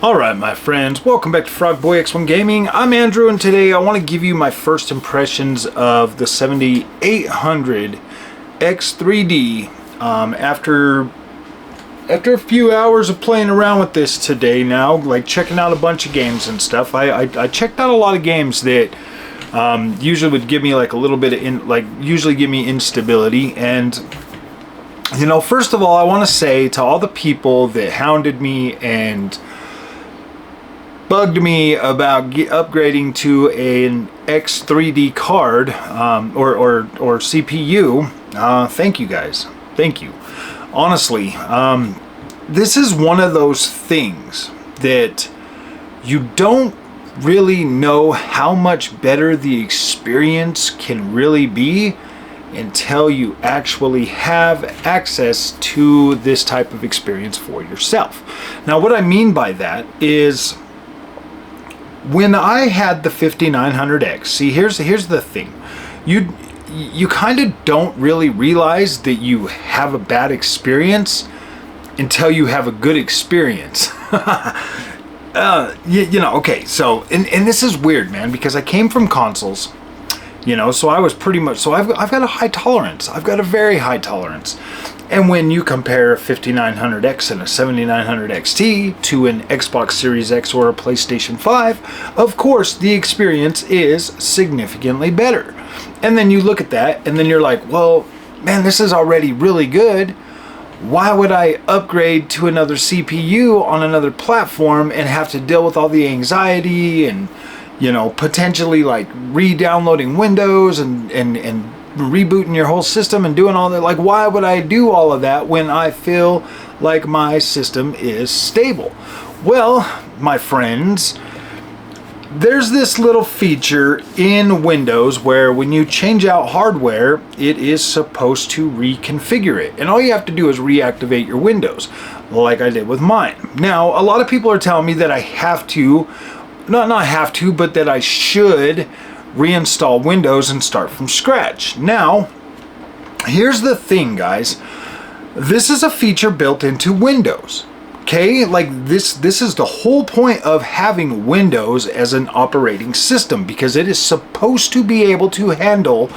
Alright my friends, welcome back to Frogboy X1 Gaming. I'm Andrew and today I want to give you my first impressions of the 7800 X3D after a few hours of playing around with this today now, like checking out a bunch of games and stuff. I checked out a lot of games that usually would give me like a little bit of usually give me instability. And you know, first of all, I want to say to all the people that hounded me and bugged me about upgrading to an X3D card or CPU, thank you guys, thank you. Honestly, this is one of those things that you don't really know how much better the experience can really be until you actually have access to this type of experience for yourself. Now, what I mean by that is, when I had the 5900X, see, here's the thing. You kind of don't really realize that you have a bad experience until you have a good experience. You know, okay, so, and this is weird, man, because I came from consoles, you know, so I was pretty much, so I've got a high tolerance. I've got a very high tolerance. And when you compare a 5900X and a 7900 XT to an Xbox Series X or a PlayStation 5, of course the experience is significantly better. And then you look at that and then you're like, well, man, this is already really good. Why would I upgrade to another CPU on another platform and have to deal with all the anxiety and, you know, potentially like re-downloading Windows and rebooting your whole system and doing all that? Like, why would I do all of that when I feel like my system is stable? Well, my friends, there's this little feature in Windows where when you change out hardware, it is supposed to reconfigure it. And all you have to do is reactivate your Windows, like I did with mine. Now, a lot of people are telling me that I have to, not have to, but that I should reinstall Windows and start from scratch. Now, here's the thing, guys. This is a feature built into Windows. Okay, like this is the whole point of having Windows as an operating system, because it is supposed to be able to handle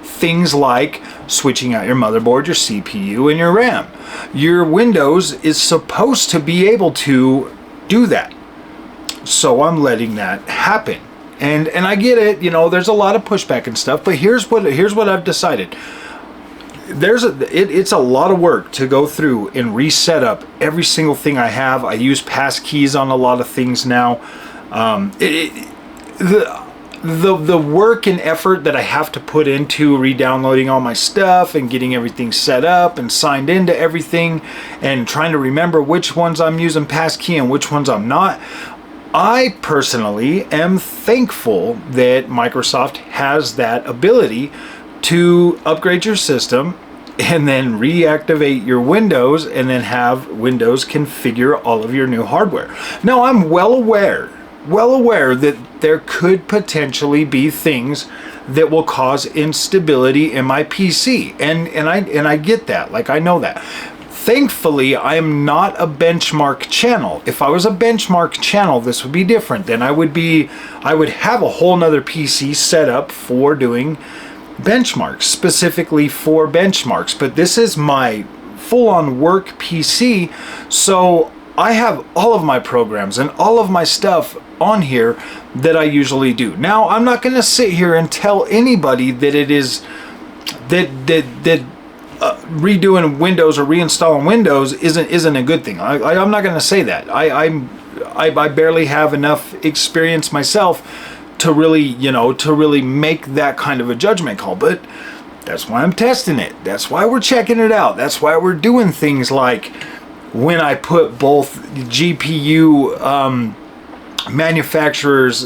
things like switching out your motherboard, your CPU, and your RAM. Your Windows is supposed to be able to do that. So I'm letting that happen. And I get it, you know, there's a lot of pushback and stuff, but here's what I've decided. It's a lot of work to go through and reset up every single thing I have. I use passkeys on a lot of things now. The work and effort that I have to put into re-downloading all my stuff and getting everything set up and signed into everything and trying to remember which ones I'm using passkey and which ones I'm not. I personally am thankful that Microsoft has that ability to upgrade your system and then reactivate your Windows and then have Windows configure all of your new hardware. Now, I'm well aware that there could potentially be things that will cause instability in my PC, and I get that, like, I know that. Thankfully, I am not a benchmark channel. If I was a benchmark channel, this would be different. Then I would have a whole nother PC set up for doing benchmarks, specifically for benchmarks. But this is my full-on work PC, so I have all of my programs and all of my stuff on here that I usually do. Now, I'm not going to sit here and tell anybody that it is that redoing Windows or reinstalling Windows isn't a good thing. I'm not going to say that. I barely have enough experience myself to really, you know, to really make that kind of a judgment call. But that's why I'm testing it. That's why we're checking it out. That's why we're doing things like when I put both GPU manufacturers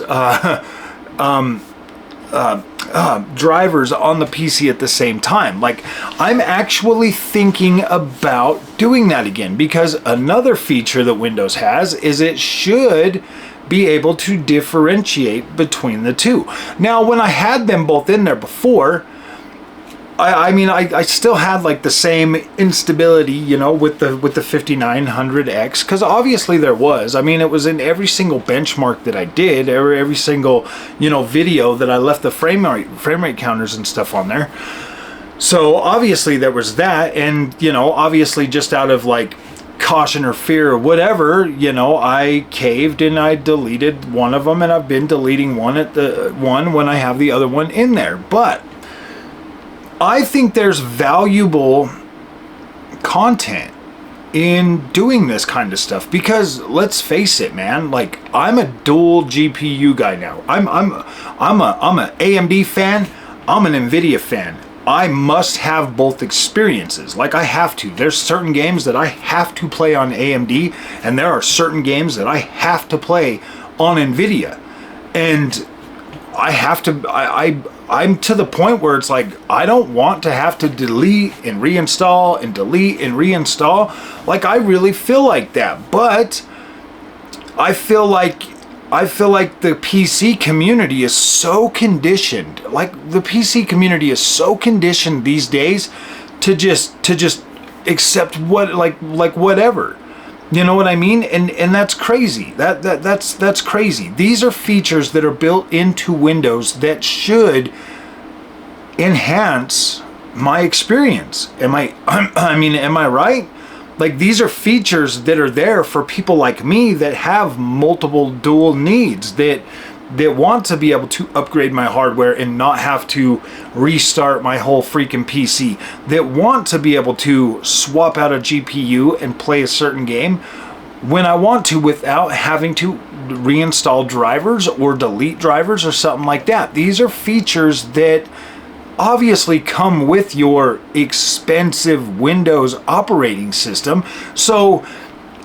drivers on the PC at the same time. Like, I'm actually thinking about doing that again, because another feature that Windows has is it should be able to differentiate between the two. Now, when I had them both in there before, I mean, I still had like the same instability, you know, with the 5900X, because obviously there was. I mean, it was in every single benchmark that I did, every single, you know, video that I left the frame rate counters and stuff on there. So obviously there was that, and you know, obviously just out of like caution or fear or whatever, you know, I caved and I deleted one of them, and I've been deleting one when I have the other one in there. But I think there's valuable content in doing this kind of stuff, because let's face it, man, like I'm a dual GPU guy now. I'm an AMD fan, I'm an Nvidia fan. I must have both experiences. Like I have to. There's certain games that I have to play on AMD, and there are certain games that I have to play on Nvidia. And I have to, I'm to the point where it's like, I don't want to have to delete and reinstall and delete and reinstall. Like I really feel like that, but I feel like the PC community is so conditioned. Like the PC community is so conditioned these days to just accept what, like whatever. You know what I mean? And that's crazy. That's crazy. These are features that are built into Windows that should enhance my experience. Am I right? Like these are features that are there for people like me that have multiple dual needs, that want to be able to upgrade my hardware and not have to restart my whole freaking PC, that want to be able to swap out a GPU and play a certain game when I want to without having to reinstall drivers or delete drivers or something like that. These are features that obviously come with your expensive Windows operating system. So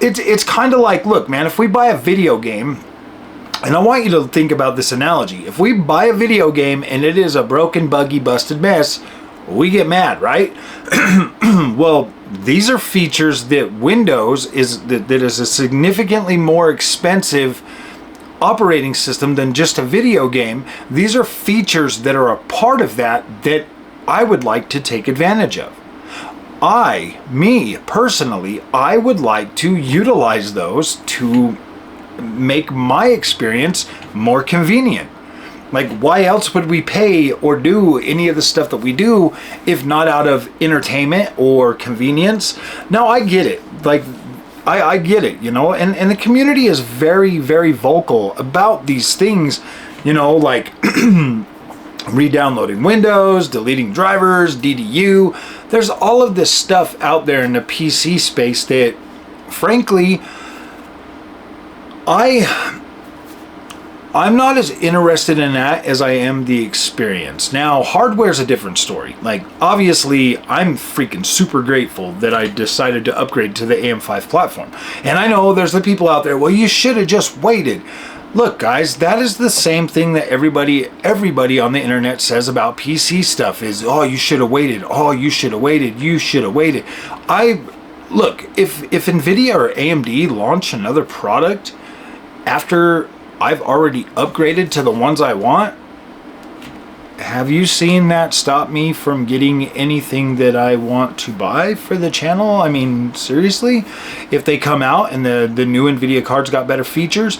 it's kind of like, look, man, if we buy a video game, and I want you to think about this analogy. If we buy a video game and it is a broken, buggy, busted mess, we get mad, right? Well, these are features that Windows is a significantly more expensive operating system than just a video game. These are features that are a part of that I would like to take advantage of. Me personally, I would like to utilize those to make my experience more convenient. Like, why else would we pay or do any of the stuff that we do if not out of entertainment or convenience? Now, I get it. Like, I get it, you know, and the community is very, very vocal about these things, you know, like re-downloading Windows, deleting drivers, DDU. There's all of this stuff out there in the PC space that, frankly, I'm not as interested in that as I am the experience. Now, hardware's a different story. Like, obviously, I'm freaking super grateful that I decided to upgrade to the AM5 platform. And I know there's the people out there, well, you should have just waited. Look, guys, that is the same thing that everybody on the internet says about PC stuff is, oh, you should have waited. Oh, you should have waited. You should have waited. Look, if Nvidia or AMD launch another product after I've already upgraded to the ones I want, have you seen that stop me from getting anything that I want to buy for the channel? I mean, seriously? If they come out and the new Nvidia cards got better features,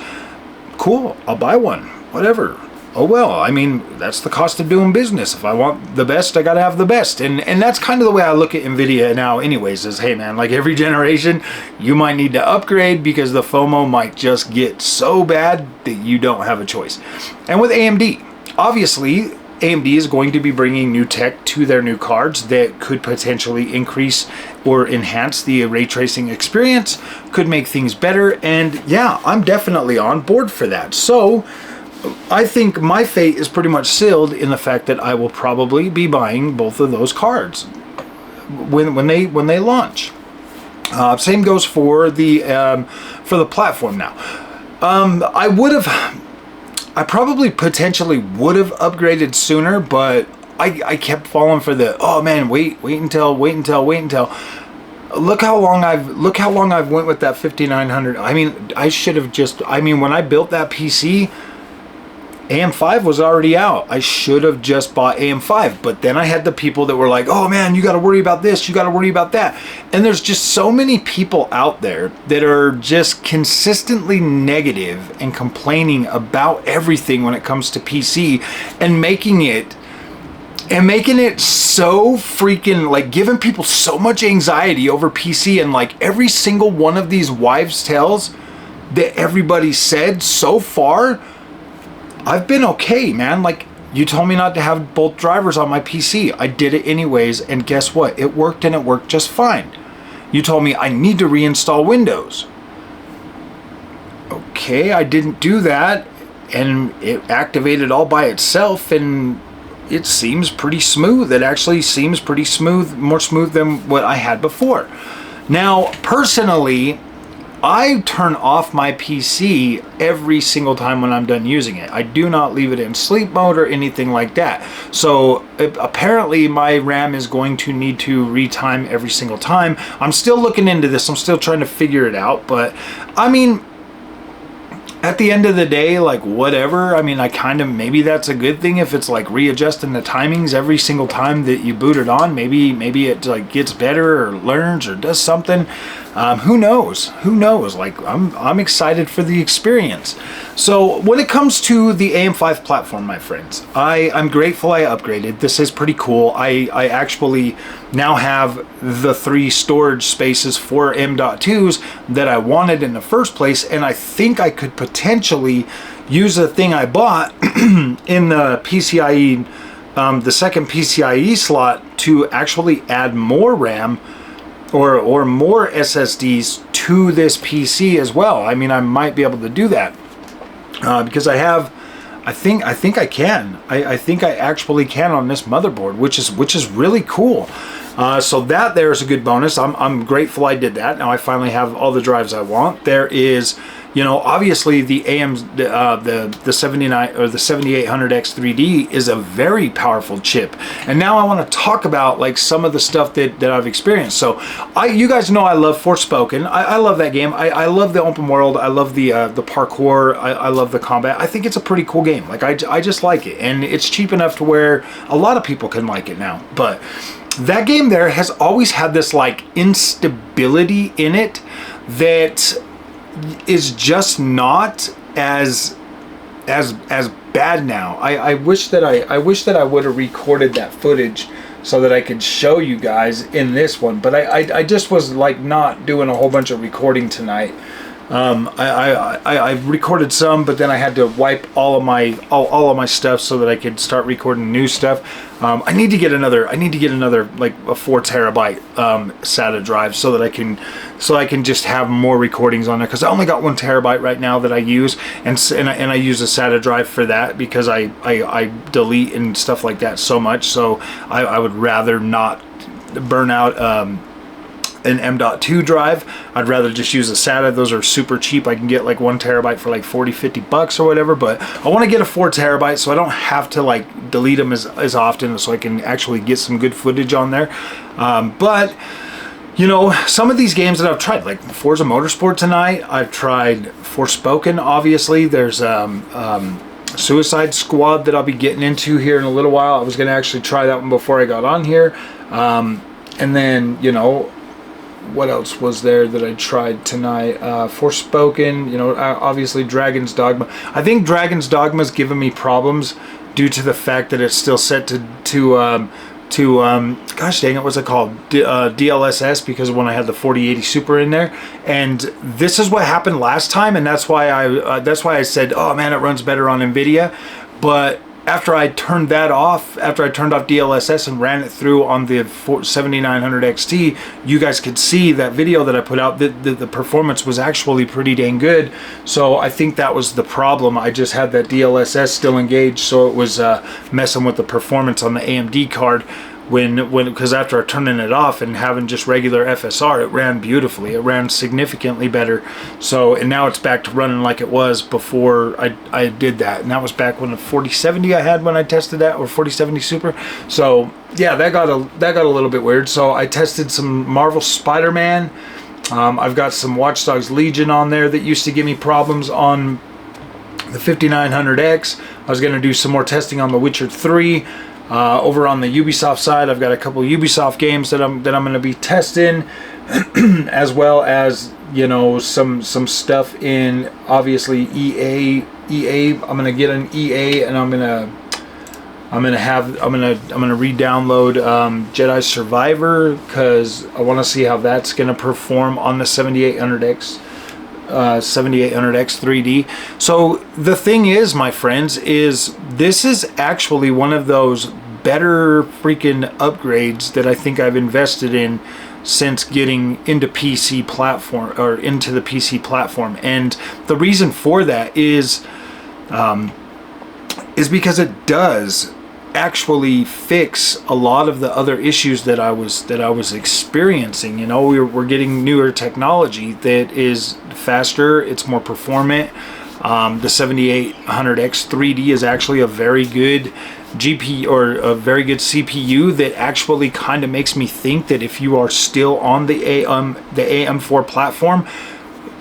cool, I'll buy one, whatever. Oh well, I mean, that's the cost of doing business. If I want the best, I gotta have the best. And that's kind of the way I look at Nvidia now anyways, is, hey man, like every generation, you might need to upgrade because the FOMO might just get so bad that you don't have a choice. And with AMD, obviously, AMD is going to be bringing new tech to their new cards that could potentially increase or enhance the ray tracing experience, could make things better, and yeah, I'm definitely on board for that. So I think my fate is pretty much sealed in the fact that I will probably be buying both of those cards when they launch. Same goes for the platform now. I probably potentially would have upgraded sooner, but I kept falling for the, oh man, wait until. Look how long I've went with that 5900. I mean, I should have just, when I built that PC, AM5 was already out. I should have just bought AM5, but then I had the people that were like, oh man, you got to worry about this, you got to worry about that. And there's just so many people out there that are just consistently negative and complaining about everything when it comes to PC, and making it so freaking, like, giving people so much anxiety over PC. And like every single one of these wives' tales that everybody said so far, I've been okay, man. Like, you told me not to have both drivers on my PC. I did it anyways, and guess what? It worked, and it worked just fine. You told me I need to reinstall Windows. Okay, I didn't do that, and it activated all by itself, and it seems pretty smooth. It actually seems pretty smooth, more smooth than what I had before. Now, personally, I turn off my PC every single time when I'm done using it. I do not leave it in sleep mode or anything like that. So apparently my RAM is going to need to retime every single time. I'm still looking into this. I'm still trying to figure it out. But I mean, at the end of the day, like, whatever. I mean, I kind of, maybe that's a good thing if it's like readjusting the timings every single time that you boot it on. Maybe it like gets better or learns or does something. Who knows? Who knows? Like, I'm excited for the experience. So when it comes to the AM5 platform, my friends, I'm grateful I upgraded. This is pretty cool. I actually now have the 3 storage spaces for M.2s that I wanted in the first place, and I think I could potentially use a thing I bought in the PCIe, the second PCIe slot, to actually add more RAM or more SSDs to this PC as well. I mean, I might be able to do that because I think I can. I think I actually can on this motherboard, which is really cool. So that there is a good bonus. I'm grateful I did that. Now I finally have all the drives I want. There is, you know, obviously the the 79 or the 7800X3D is a very powerful chip. And now I want to talk about like some of the stuff that I've experienced. So you guys know I love Forspoken. I love that game. I love the open world. I love the parkour. I love the combat. I think it's a pretty cool game. Like I just like it, and it's cheap enough to where a lot of people can like it now. But that game there has always had this like instability in it that is just not as bad now. I wish that I would have recorded that footage so that I could show you guys in this one, but I just was like not doing a whole bunch of recording tonight. I recorded some, but then I had to wipe all of my stuff so that I could start recording new stuff. I need to get another like a 4 terabyte SATA drive so that I can just have more recordings on there, because I only got 1 terabyte right now that I use, and I use a SATA drive for that because I delete and stuff like that so much. So I would rather not burn out an M.2 drive. I'd rather just use a SATA. Those are super cheap. I can get like 1 terabyte for like 40-50 bucks or whatever, but I want to get a 4 terabyte so I don't have to like delete them as often, so I can actually get some good footage on there. But you know, some of these games that I've tried, like Forza Motorsport tonight, I've tried Forspoken, obviously. There's Suicide Squad that I'll be getting into here in a little while. I was going to actually try that one before I got on here. And then, you know, what else was there that I tried tonight? Forspoken, you know, obviously Dragon's Dogma. I think Dragon's Dogma's given me problems due to the fact that it's still set to gosh dang it, what's it called? DLSS, because when I had the 4080 Super in there. And this is what happened last time, and that's why I said, oh man, it runs better on NVIDIA. But after I turned that off, after I turned off DLSS and ran it through on the 7900 XT, you guys could see that video that I put out, the performance was actually pretty dang good. So I think that was the problem. I just had that DLSS still engaged, so it was messing with the performance on the AMD card. Because after turning it off and having just regular FSR, it ran beautifully. It ran significantly better. So, and now it's back to running like it was before I did that. And that was back when the 4070 I had when I tested that, or 4070 Super. So yeah, that got a little bit weird. So I tested some Marvel Spider-Man. I've got some Watch Dogs Legion on there that used to give me problems on the 5900X. I was going to do some more testing on The Witcher 3. Over on the Ubisoft side, I've got a couple of Ubisoft games that I'm going to be testing, as well as, you know, some stuff in, obviously, EA. I'm going to get an EA, and I'm going to re-download Jedi Survivor, because I want to see how that's going to perform on the 7800X 3D. So the thing is, my friends, is this is actually one of those better freaking upgrades that I think I've invested in since getting into PC platform, or into the PC platform. And the reason for that is because it does actually fix a lot of the other issues that I was experiencing. You know, we're getting newer technology that is faster, it's more performant. The 7800X 3D is actually a very good GPU, or a very good CPU, that actually kind of makes me think that if you are still on the AM4 platform,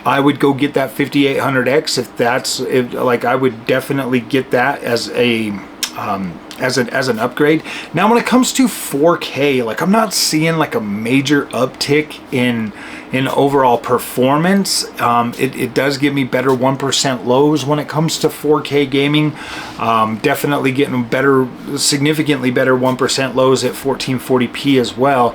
I would go get that 5800X. Like, I would definitely get that as a as an upgrade. Now, when it comes to 4K, like, I'm not seeing like a major uptick in overall performance. It does give me better 1% lows when it comes to 4K gaming. Definitely getting better, significantly better 1% lows at 1440p as well.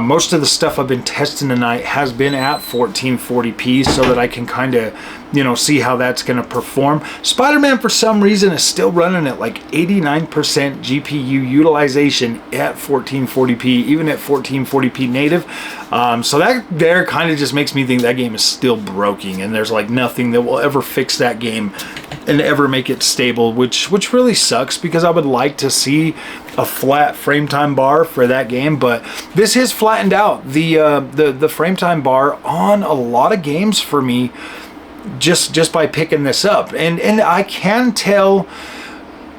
Most of the stuff I've been testing tonight has been at 1440p, so that I can kind of, you know, see how that's going to perform. Spider-Man, for some reason, is still running at like 89% GPU utilization at 1440p, even at 1440p native. So that there kind of just makes me think that game is still broken, and there's like nothing that will ever fix that game and ever make it stable, which really sucks, because I would like to see a flat frame time bar for that game. But this has flattened out the frame time bar on a lot of games for me, just by picking this up. And I can tell,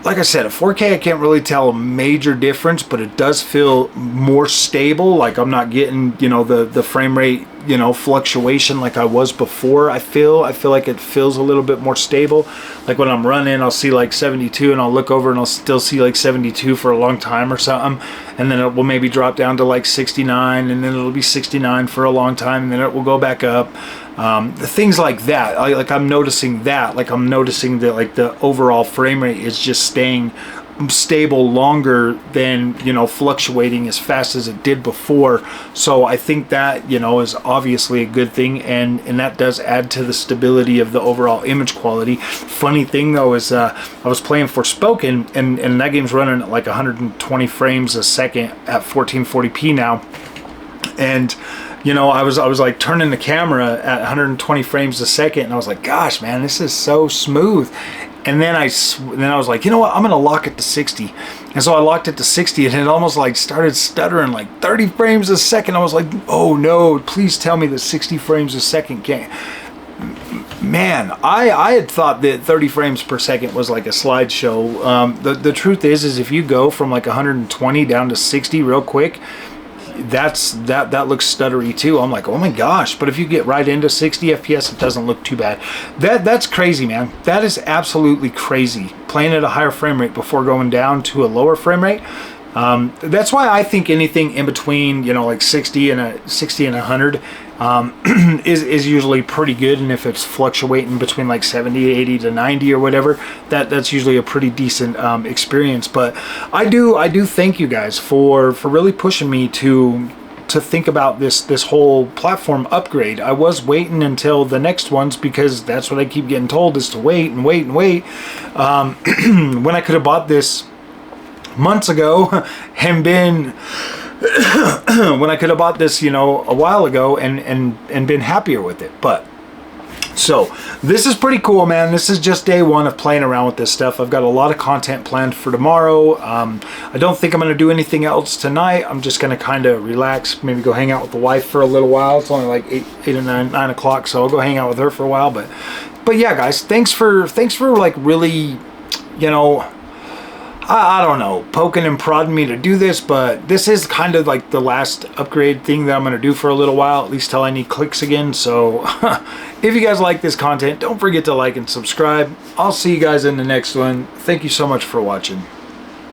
like I said, at 4K I can't really tell a major difference, but it does feel more stable. Like, I'm not getting, you know, the frame rate, you know, fluctuation like I was before. I feel like it feels a little bit more stable. Like, when I'm running, I'll see like 72, and I'll look over and I'll still see like 72 for a long time or something, and then it will maybe drop down to like 69, and then it'll be 69 for a long time, and then it will go back up. Things like that. I'm noticing that. Like, I'm noticing that like the overall frame rate is just staying stable longer than, you know, fluctuating as fast as it did before. So I think that, you know, is obviously a good thing, and that does add to the stability of the overall image quality. Funny thing though is I was playing Forspoken, and that game's running at like 120 frames a second at 1440p now, and you know, I was like turning the camera at 120 frames a second, and I was like, gosh, man, this is so smooth. And then I was like, you know what, I'm gonna lock it to 60. And so I locked it to 60, and it almost like started stuttering like 30 frames a second. I was like, oh no, please tell me that 60 frames a second can't. Man, I had thought that 30 frames per second was like a slideshow. The truth is if you go from like 120 down to 60 real quick, that looks stuttery too. I'm like, oh my gosh. But if you get right into 60 FPS, it doesn't look too bad. That's crazy, man. That is absolutely crazy, playing at a higher frame rate before going down to a lower frame rate. That's why I think anything in between, you know, like 60 and 100 is usually pretty good. And if it's fluctuating between like 70, 80 to 90 or whatever, that's usually a pretty decent experience. But I do thank you guys for really pushing me to think about this whole platform upgrade. I was waiting until the next ones, because that's what I keep getting told, is to wait and wait and wait, when I could have bought this months ago and been when I could have bought this, you know, a while ago and been happier with it. But so this is pretty cool, man. This is just day one of playing around with this stuff. I've got a lot of content planned for tomorrow. I don't think I'm going to do anything else tonight. I'm just going to kind of relax, maybe go hang out with the wife for a little while. It's only like 8 or 9 o'clock, so I'll go hang out with her for a while. But yeah, guys, thanks for like really, you know, I don't know, poking and prodding me to do this, but this is kind of like the last upgrade thing that I'm going to do for a little while, at least till I need clicks again. So if you guys like this content, don't forget to like and subscribe. I'll see you guys in the next one. Thank you so much for watching.